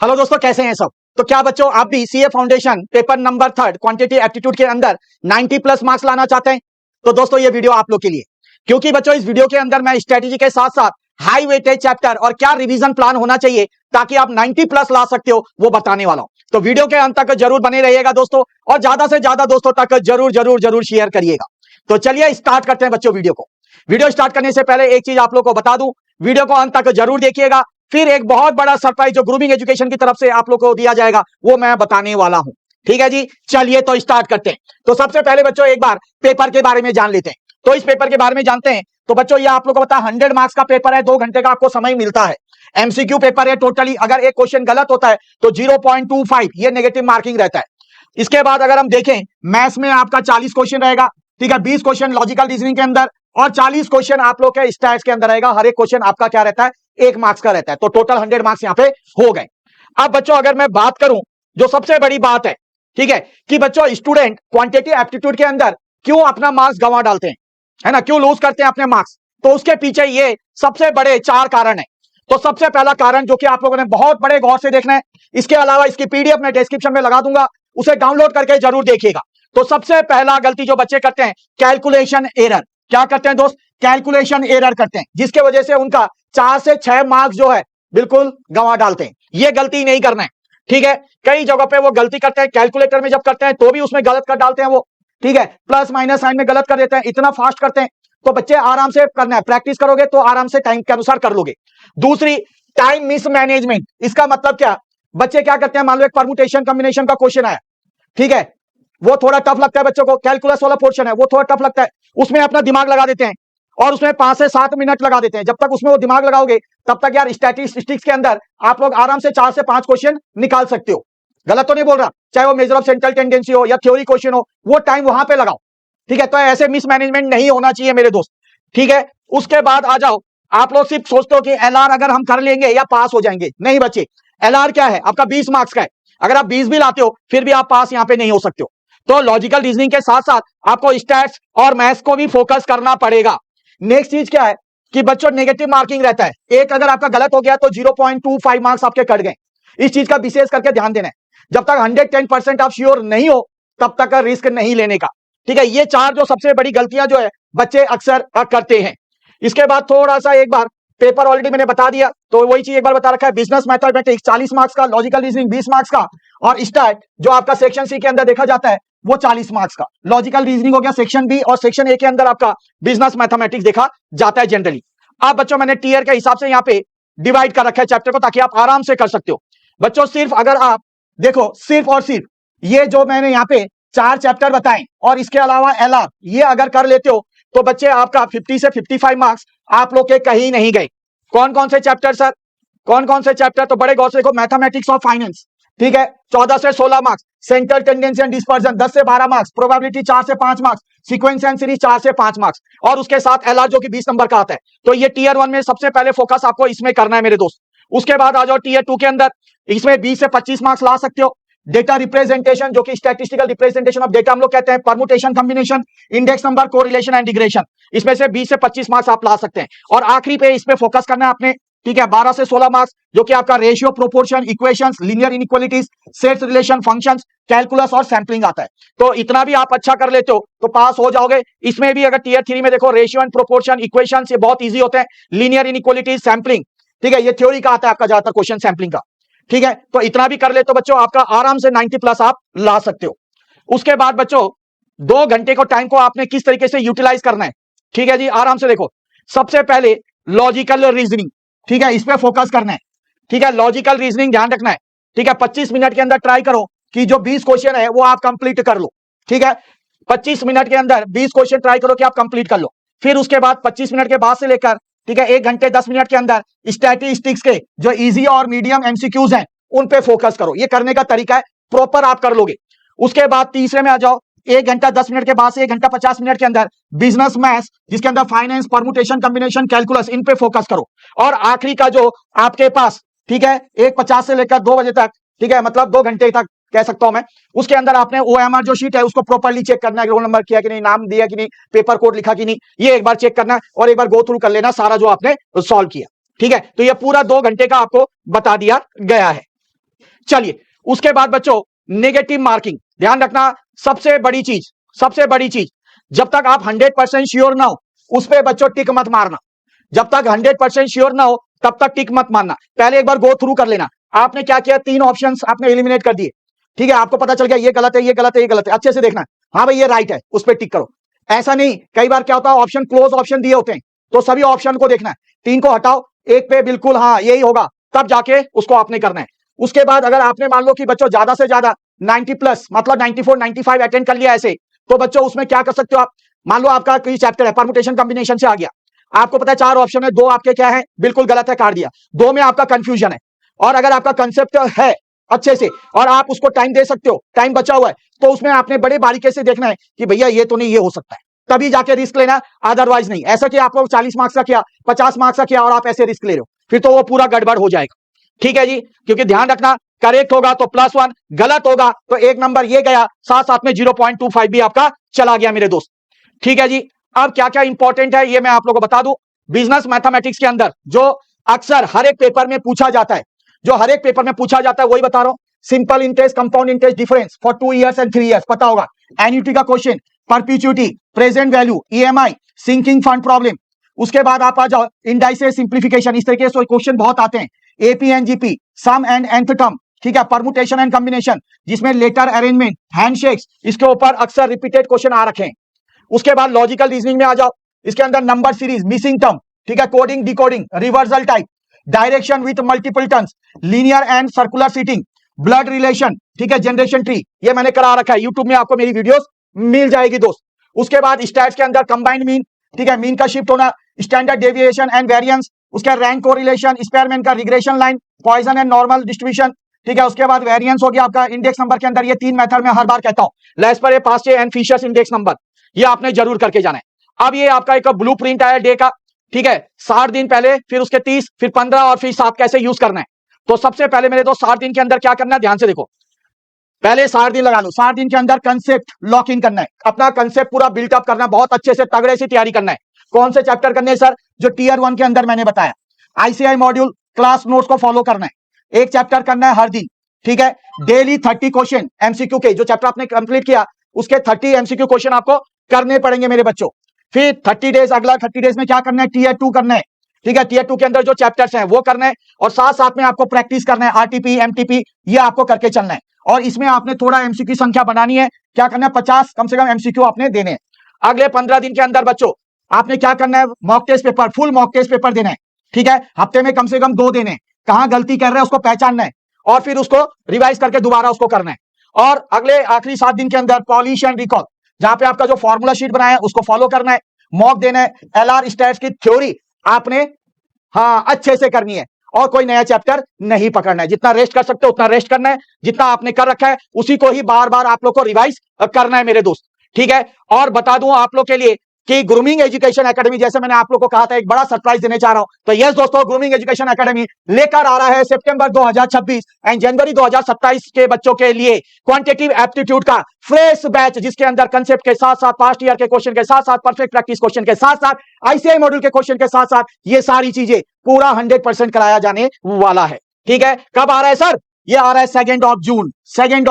Hello दोस्तों, कैसे हैं सब। तो क्या बच्चों आप भी CA foundation paper number 3 quantity aptitude के अंदर 90 प्लस मार्क्स लाना चाहते हैं? तो दोस्तों ये वीडियो आप लोग के लिए, क्योंकि बच्चों इस वीडियो के अंदर मैं स्ट्रेटेजी के साथ साथ हाई वेटेज चैप्टर और क्या रिवीजन प्लान होना चाहिए ताकि आप 90 प्लस ला सकते हो वो बताने वाला हूं। तो वीडियो के अंत तक जरूर बने रहिएगा दोस्तों, और ज्यादा से ज्यादा दोस्तों तक जरूर जरूर जरूर शेयर करिएगा। तो चलिए स्टार्ट करते हैं बच्चों वीडियो को। वीडियो स्टार्ट करने से पहले एक चीज आप लोग को बता दूं, वीडियो को अंत तक जरूर देखिएगा। फिर एक बहुत बड़ा सरप्राइज जो ग्रूमिंग एजुकेशन की तरफ से आप लोग को दिया जाएगा वो मैं बताने वाला हूं। ठीक है जी, चलिए तो स्टार्ट करते हैं। तो सबसे पहले बच्चों एक बार पेपर के बारे में जान लेते हैं। तो इस पेपर के बारे में जानते हैं। तो बच्चों ये आप लोग को पता है 100 मार्क्स का पेपर है, 2 घंटे का आपको समय मिलता है। एमसीक्यू पेपर है टोटली, अगर एक क्वेश्चन गलत होता है तो 0.25 ये नेगेटिव मार्किंग रहता है। इसके बाद अगर हम देखें मैथ्स में आपका 40 क्वेश्चन रहेगा, ठीक है, 20 क्वेश्चन लॉजिकल रीजनिंग के अंदर और 40 क्वेश्चन आप लोग के स्टैट्स के अंदर रहेगा। हर एक क्वेश्चन आपका क्या रहता है, 1 मार्क्स का रहता है। तो टोटल 100 मार्क्स यहां पे हो गए। अब बच्चों अगर मैं बात करूं, जो सबसे बड़ी बात है, ठीक है, कि बच्चों स्टूडेंट क्वांटिटी एप्टीट्यूड के अंदर क्यों अपना मार्क्स गंवा डालते हैं, है ना, क्यों लूज करते हैं अपने मार्क्स। तो उसके पीछे ये सबसे बड़े 4 कारण है। तो सबसे पहला कारण जो कि आप लोगों ने बहुत बड़े गौर से देखना है, इसके अलावा इसकी पीडीएफ मैं डिस्क्रिप्शन में लगा दूंगा, उसे डाउनलोड करके जरूर देखिएगा। तो सबसे पहला गलती जो बच्चे करते हैं, कैलकुलेशन एरर। क्या करते हैं दोस्त, कैलकुलेशन एरर करते हैं, जिसके वजह से उनका 4 से 6 मार्क्स जो है बिल्कुल गंवा डालते हैं। ये गलती नहीं करना है, ठीक है। कई जगह पे वो गलती करते हैं, कैलकुलेटर में जब करते हैं तो भी उसमें गलत कर डालते हैं वो, ठीक है, प्लस माइनस साइन में गलत कर देते हैं, इतना फास्ट करते हैं। तो बच्चे आराम से करना है, प्रैक्टिस करोगे तो आराम से टाइम के अनुसार कर लोगे। दूसरी, टाइम मिसमैनेजमेंट। इसका मतलब क्या, बच्चे क्या करते हैं, मान लो एक परमुटेशन कॉम्बिनेशन का क्वेश्चन आया, ठीक है, वो थोड़ा टफ लगता है बच्चों को, कैलकुलस वाला पोर्शन है वो थोड़ा टफ लगता है, उसमें अपना दिमाग लगा देते हैं और उसमें 5 से 7 मिनट लगा देते हैं। जब तक उसमें वो दिमाग लगाओगे तब तक यार स्टैटिस्टिक्स के अंदर आप लोग आराम से 4 से 5 क्वेश्चन निकाल सकते हो। गलत तो नहीं बोल रहा, चाहे वो मेजर ऑफ सेंट्रल टेंडेंसी हो या थ्योरी क्वेश्चन हो, वो टाइम वहां पे लगाओ, ठीक है। तो ऐसे मिसमैनेजमेंट नहीं होना चाहिए मेरे दोस्त, ठीक है। उसके बाद आ जाओ, आप लोग सिर्फ सोचते हो कि एलआर अगर हम कर लेंगे या पास हो जाएंगे। नहीं बच्चे, एलआर क्या है, आपका 20 मार्क्स का है। अगर आप 20 भी लाते हो फिर भी आप पास यहां पे नहीं हो सकते हो। तो लॉजिकल रीजनिंग के साथ साथ आपको स्टैट्स और मैथ्स को भी फोकस करना पड़ेगा। नेक्स्ट चीज क्या है कि बच्चों नेगेटिव मार्किंग रहता है, एक अगर आपका गलत हो गया तो 0.25 मार्क्स आपके कट गए। इस चीज का विशेष करके ध्यान देना है। जब तक 110% आप श्योर नहीं हो तब तक का रिस्क नहीं लेने का, ठीक है। ये 4 जो सबसे बड़ी गलतियां जो है बच्चे अक्सर करते हैं। इसके बाद थोड़ा सा एक बार, पेपर ऑलरेडी मैंने बता दिया तो वही चीज एक बार बता रखा है, बिजनेस मैथमेटिक्स 40 मार्क्स का, लॉजिकल रीजनिंग 20 मार्क्स का, और स्टार्ट जो आपका सेक्शन सी के अंदर देखा जाता है वो 40 मार्क्स का। लॉजिकल रीजनिंग हो गया सेक्शन बी, और सेक्शन ए के अंदर आपका बिजनेस मैथमेटिक्स देखा जाता है जनरली। अब बच्चों मैंने टीयर के हिसाब से यहाँ पे डिवाइड कर रखा है चैप्टर को, ताकि आप आराम से कर सकते हो। बच्चों सिर्फ अगर आप देखो, सिर्फ और सिर्फ ये जो मैंने यहाँ पे 4 चैप्टर बताए और इसके अलावा एलआर ये अगर कर लेते हो तो बच्चे आपका 50 से 55 मार्क्स आप लोग के कहीं नहीं गए। कौन कौन से चैप्टर सर, कौन कौन से चैप्टर, तो बड़े गौर से देखो, मैथमेटिक्स और फाइनेंस, ठीक है, 14 से 16 marks, central tendency and dispersion 10 से 12 मार्क्स, प्रोबेबिलिटी 4 से 5 मार्क्स, सीक्वेंस एंड सीरीज 4 से 5 मार्क्स, और उसके साथ एलआर जो कि 20 नंबर का आता है। तो ये टीयर 1 में सबसे पहले फोकस आपको इसमें करना है मेरे दोस्त। उसके बाद आ जाओ टीयर 2 के अंदर, इसमें 20 से 25 मार्क्स ला सकते हो। डेटा रिप्रेजेंटेशन जो कि स्टैटिस्टिकल रिप्रेजेंटेशन ऑफ डेटा हम लोग कहते हैं, permutation combination, index number, correlation and integration, इसमें से 20 से 25 मार्क्स आप ला सकते हैं। और आखिरी पे इस पे फोकस करना है आपने, ठीक है, 12 से 16 मार्क्स जो कि आपका ratio, proportion, equations, linear inequalities, sets relation, functions, calculus और सैंपलिंग आता है। तो इतना भी आप अच्छा कर लेते हो तो पास हो जाओगे। इसमें भी अगर टीयर 3 में देखो, रेशियो एंड प्रोपोर्शन, इक्वेशंस ये बहुत इजी होते हैं, लीनियर इनइक्वालिटीज, सैंपलिंग, ठीक है, ये थ्योरी का आता है आपका ज्यादातर क्वेश्चन सैंपलिंग का, ठीक है। तो इतना भी कर ले तो बच्चों आपका आराम से 90 प्लस आप ला सकते हो। उसके बाद बच्चों 2 घंटे को टाइम को आपने किस तरीके से यूटिलाइज करना है, ठीक है जी, आराम से देखो। सबसे पहले लॉजिकल रीजनिंग, ठीक है, इस पे फोकस करना है, ठीक है, लॉजिकल रीजनिंग ध्यान रखना है, ठीक है। 25 मिनट के अंदर ट्राई करो कि जो 20 क्वेश्चन है वो आप कंप्लीट कर लो, ठीक है। 25 मिनट के अंदर 20 क्वेश्चन ट्राई करो कि आप कंप्लीट कर लो। फिर उसके बाद 25 मिनट के बाद से लेकर, ठीक है, 1 घंटे 10 मिनट के अंदर स्टैटिस्टिक्स के जो इजी और मीडियम एमसीक्यूज हैं उन पे फोकस करो। ये करने का तरीका है, प्रॉपर आप कर लोगे। उसके बाद तीसरे में आ जाओ, 1 घंटा 10 मिनट के बाद से 1 घंटा 50 मिनट के अंदर बिजनेस मैथ्स जिसके अंदर फाइनेंस, परमुटेशन, कॉम्बिनेशन, कैलकुलस, इन पे फोकस करो। और आखिरी का जो आपके पास, ठीक है, 1:50 से लेकर 2 बजे तक, ठीक है, मतलब 2 घंटे तक कह सकता हूं मैं, उसके अंदर आपने ओएमआर जो शीट है उसको प्रॉपर्ली चेक करना है, रोल नंबर किया कि नहीं, नाम दिया कि नहीं, पेपर कोड लिखा कि नहीं, ये एक बार चेक करना है और एक बार गो थ्रू कर लेना सारा जो आपने सॉल्व किया, ठीक है। तो ये पूरा 2 घंटे का आपको बता दिया गया है। चलिए, उसके बाद बच्चों नेगेटिव मार्किंग ध्यान रखना, सबसे बड़ी चीज, जब तक आप 100% श्योर ना हो उस पे बच्चों टिक मत मारना। जब तक 100% श्योर ना हो तब तक टिक मत मारना। पहले एक बार गो थ्रू कर लेना, आपने क्या किया, 3 ऑप्शंस आपने एलिमिनेट कर दिए, ठीक है, आपको पता चल गया ये गलत है, ये गलत है, ये गलत है, अच्छे से देखना, हाँ भाई ये राइट है, उस पर टिक करो। ऐसा नहीं, कई बार क्या होता है ऑप्शन क्लोज ऑप्शन दिए होते हैं, तो सभी ऑप्शन को देखना है, 3 को हटाओ, एक पे बिल्कुल हाँ यही होगा, तब जाके उसको आपने करना है। उसके बाद अगर आपने मान लो कि बच्चों ज्यादा से ज्यादा 90 प्लस मतलब 94 95 अटेंड कर लिया ऐसे, तो बच्चों उसमें क्या कर सकते हो आप, मान लो आपका कोई चैप्टर है परमुटेशन कॉम्बिनेशन से आ गया, आपको पता है 4 ऑप्शन है, 2 आपके क्या है बिल्कुल गलत है, काट दिया, 2 में आपका कंफ्यूजन है, और अगर आपका कंसेप्ट है अच्छे से और आप उसको टाइम दे सकते हो, टाइम बचा हुआ है, तो उसमें आपने बड़े बारीकी से देखना है कि भैया ये तो नहीं, ये हो सकता है, तभी जाके रिस्क लेना, अदरवाइज नहीं। ऐसा कि आपको 40 मार्क्स का किया, 50 मार्क्स का किया और आप ऐसे रिस्क ले रहे हो, फिर तो वो पूरा गड़बड़ हो जाएगा, ठीक है जी। क्योंकि ध्यान रखना, करेक्ट होगा तो +1, गलत होगा तो 1 नंबर ये गया, साथ साथ में 0.25 भी आपका चला गया मेरे दोस्त, ठीक है जी। अब क्या क्या इंपॉर्टेंट है ये मैं आप लोगों को बता दूं। बिजनेस मैथमेटिक्स के अंदर जो अक्सर हर एक पेपर में पूछा जाता है, वही बता रहा हूं। Simple interest, compound interest difference for 2 years and 3 years पता होगा, एन्युटी का question, perpetuity, present value, EMI, sinking fund problem. उसके बाद आप आ जाओ इंडाइसेस सिंप्लीफिकेशन, इस तरीके से क्वेश्चन बहुत आते हैं, एपीएनजीपी, सम एंड nth टर्म, ठीक है, परमुटेशन एंड कॉम्बिनेशन जिसमें लेटर अरेंजमेंट, हैंडशेक्स, इसके ऊपर अक्सर रिपीटेड क्वेश्चन आ रखे हैं। उसके बाद लॉजिकल रीजनिंग में आ जाओ, इसके अंदर नंबर सीरीज, मिसिंग टर्म, ठीक है, coding decoding, reversal type, direction with multiple terms, linear and circular seating, blood relation, ठीक है, जनरेशन ट्री, ये मैंने करा रखा है, यूट्यूब में आपको मेरी वीडियोस मिल जाएगी दोस्त। उसके बाद स्टैट्स के अंदर कंबाइंड मीन, ठीक है, मीन का शिफ्ट होना, स्टैंडर्ड डेविएशन एंड वेरिएंस, उसका रैंक कोरिलेशन, स्पेयरमैन का regression line, Poisson and normal distribution, ठीक है। उसके बाद वेरिएंस हो गया आपका इंडेक्स नंबर के अंदर, ये 3 मेथड में हर बार कहता हूं, लेस्पर, पास्चे एंड फिशर्स इंडेक्स नंबर, ये आपने जरूर करके जाना है। अब ये आपका एक ब्लूप्रिंट आया डे का, ठीक है, 60 दिन पहले, फिर उसके 30, फिर 15 और फिर 7 कैसे यूज करना है। तो सबसे पहले मेरे दोस्त 60 दिन के अंदर क्या करना है, ध्यान से देखो, पहले 60 दिन लगा लो, 60 दिन के अंदर कंसेप्ट लॉक इन करना है, अपना कंसेप्ट पूरा बिल्टअप करना है, बहुत अच्छे से तगड़े से तैयारी करना है। कौन से चैप्टर करने हैं सर, जो टियर 1 के अंदर मैंने बताया, आईसीआई मॉड्यूल क्लास नोट्स को फॉलो करना है, एक चैप्टर करना है हर दिन, ठीक है, डेली 30 क्वेश्चन एमसीक्यू के, जो चैप्टर आपने कंप्लीट किया उसके 30 एमसीक्यू क्वेश्चन आपको करने पड़ेंगे मेरे बच्चों। फिर 30 डेज, अगला 30 डेज में क्या करना है, टियर 2 करना है, ठीक है, टियर 2 के अंदर जो चैप्टर्स हैं वो करना है, और साथ साथ में आपको प्रैक्टिस करना है, आरटीपी एमटीपी ये आपको करके चलना है। और इसमें आपने थोड़ा एमसीक्यू संख्या बनानी है, क्या करना है, 50 कम से कम एमसीक्यू आपने देने हैं। अगले 15 दिन के अंदर बच्चों आपने क्या करना है, mock test paper, full mock test paper देना है, ठीक है, हफ्ते में कम से कम 2 देने, कहां गलती कर रहे हैं उसको पहचानना है, और फिर उसको रिवाइज करके दोबारा उसको करना है। और अगले आखिरी 7 दिन के अंदर पॉलिश एंड रिकॉल, जहां पे आपका जो फॉर्मूला शीट बनाया है उसको फॉलो करना है, मॉक देना है, एलआर स्टैट्स की थ्योरी आपने हाँ अच्छे से करनी है, और कोई नया चैप्टर नहीं पकड़ना है, जितना रेस्ट कर सकते हो उतना रेस्ट करना है, जितना आपने कर रखा है उसी को ही बार बार आप लोग को रिवाइज करना है मेरे दोस्त, ठीक है। और बता दूं आप लोग के लिए कि ग्रूमिंग एजुकेशन एकेडमी, जैसे मैंने आप लोग को कहा था एक बड़ा सरप्राइज देने चाह रहा हूं, तो यस दोस्तों, ग्रूमिंग एजुकेशन एकेडमी लेकर आ रहा है सितंबर 2026 एंड जनवरी 2027 के बच्चों के लिए क्वांटिटेटिव एप्टीट्यूड का फ्रेश बैच, जिसके अंदर कंसेप्ट के साथ साथ पास्ट ईयर के क्वेश्चन के साथ साथ परफेक्ट प्रैक्टिस क्वेश्चन के साथ साथ आईसीआई मॉड्यूल के क्वेश्चन के साथ साथ ये सारी चीजें पूरा 100% कराया जाने वाला है, ठीक है। कब आ रहा है सर, ये आ रहा है 2 ऑफ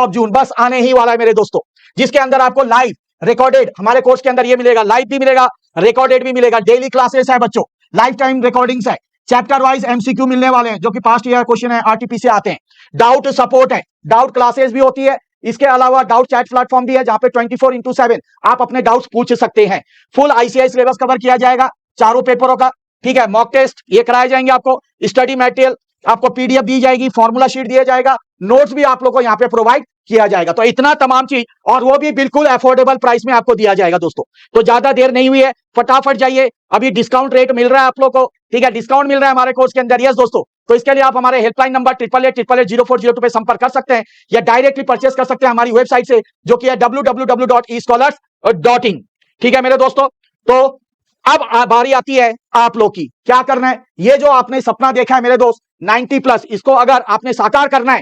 जून, बस आने ही वाला है मेरे दोस्तों, जिसके अंदर आपको लाइव रिकॉर्डेड हमारे कोर्स के अंदर ये मिलेगा, लाइव भी मिलेगा, रिकॉर्डेड भी मिलेगा, डेली क्लासेस है बच्चों, लाइफ टाइम रिकॉर्डिंग्स है, चैप्टर वाइज एमसीक्यू मिलने वाले हैं जो कि पास्ट ईयर क्वेश्चन है, आरटीपी से आते हैं, डाउट सपोर्ट है, डाउट क्लासेस भी होती है, इसके अलावा डाउट चैट प्लेटफॉर्म भी है जहां पे 24/7 आप अपने डाउट्स पूछ सकते हैं। फुल आईसीआई सिलेबस कवर किया जाएगा चारों पेपरों का, ठीक है, मॉक टेस्ट ये कराए जाएंगे, आपको स्टडी मटेरियल आपको पीडीएफ दी जाएगी, फॉर्मूला शीट दिया जाएगा, नोट्स भी आप लोग को यहाँ पे प्रोवाइड किया जाएगा। तो इतना तमाम चीज, और वो भी बिल्कुल अफोर्डेबल प्राइस में आपको दिया जाएगा दोस्तों। तो ज्यादा देर नहीं हुई है, फटाफट जाइए, अभी डिस्काउंट रेट मिल रहा है आप लोग को, ठीक है, डिस्काउंट मिल रहा है हमारे कोर्स के अंदर, यस दोस्तों। तो इसके लिए आप हमारे हेल्पलाइन नंबर 88880402 पे संपर्क कर सकते हैं, या डायरेक्टली परचेस कर सकते हैं हमारी वेबसाइट से, जो कि है www.escholars.in, ठीक है मेरे दोस्तों। तो अब बारी आती है आप लोग की, क्या करना है, ये जो आपने सपना देखा है मेरे दोस्त 90 प्लस, इसको अगर आपने साकार करना है,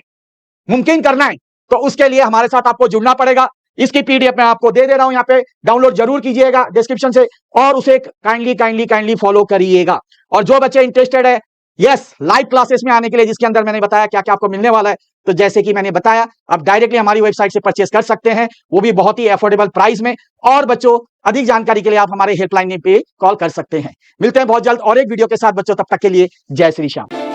मुमकिन करना है, तो उसके लिए हमारे साथ आपको जुड़ना पड़ेगा। इसकी पीडीएफ मैं आपको दे रहा हूं, यहाँ पे डाउनलोड जरूर कीजिएगा डिस्क्रिप्शन से, और उसे काइंडली फॉलो करिएगा। और जो बच्चे इंटरेस्टेड है यस लाइव क्लासेस में आने के लिए, जिसके अंदर मैंने बताया क्या क्या आपको मिलने वाला है, तो जैसे कि मैंने बताया, आप डायरेक्टली हमारी वेबसाइट से परचेस कर सकते हैं, वो भी बहुत ही अफोर्डेबल प्राइस में। और बच्चों, अधिक जानकारी के लिए आप हमारे हेल्पलाइन पे कॉल कर सकते हैं। मिलते हैं बहुत जल्द और एक वीडियो के साथ बच्चों, तब तक के लिए जय श्री श्याम।